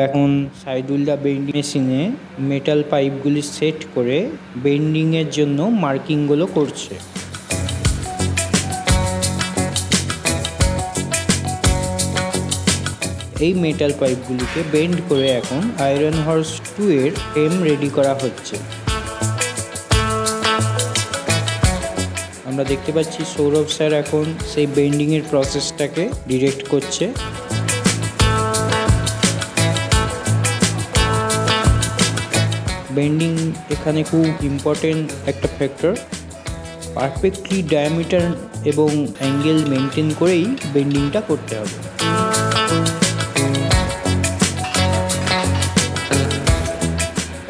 এখন সাইদুল্লাহ বেন্ডিং মেশিনে metal পাইপগুলি set করে বেন্ডিংয়ের জন্য মার্কিংগুলো করছে। এই মেটাল পাইপগুলিকে বেন্ড করে এখন আয়রন হর্স 2 এর ফ্রেম রেডি করা হচ্ছে। আমরা দেখতে পাচ্ছি সৌরভ স্যার এখন সেই বেন্ডিংয়ের প্রসেসটাকে ডিরেক্ট করছে। বেন্ডিং এখানে খুব ইম্পর্টেন্ট একটা ফ্যাক্টর। পারফেক্টলি ডায়ামিটার এবং অ্যাঙ্গেল মেনটেন করেই বেন্ডিংটা করতে হবে।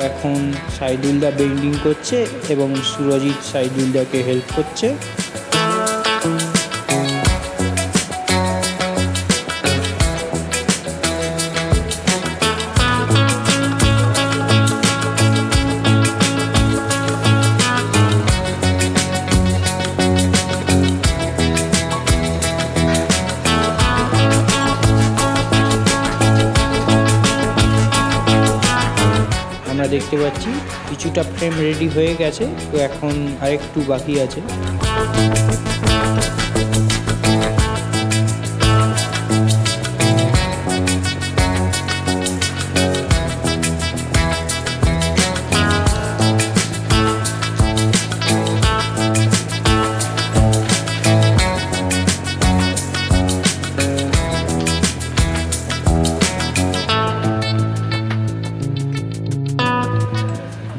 এখন সাইদুল্লাহ বেন্ডিং করছে এবং সুরজিৎ সাইদুল্লাহকে হেল্প করছে। আমরা দেখতে পাচ্ছি কিছুটা ফ্রেম রেডি হয়ে গেছে, তো এখন আরেকটু বাকি আছে।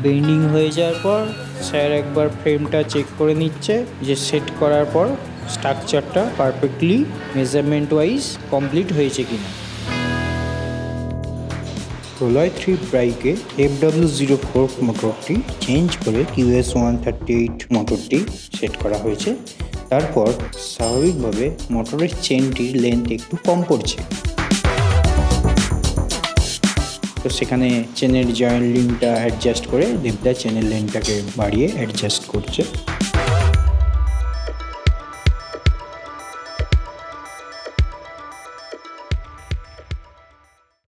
বেন্ডিং হয়ে যাওয়ার পর স্যার একবার ফ্রেমটা চেক করে নিচ্ছে যে সেট করার পর স্ট্রাকচারটা পারফেক্টলি মেজারমেন্ট ওয়াইজ কমপ্লিট হয়েছে কিনা। প্রলয় 3 ব্রাইকে FW04 মোটরটি চেঞ্জ করে QS138 মোটরটি সেট করা হয়েছে। তারপর স্বাভাবিকভাবে মোটরের চেনটির লেন্থ একটু কম পড়ছে, তো সেখানে চেনের জয়েন্ট লিঙ্কটা অ্যাডজাস্ট করে দেবদা চেনের লেন্থটাকে বাড়িয়ে অ্যাডজাস্ট করছে।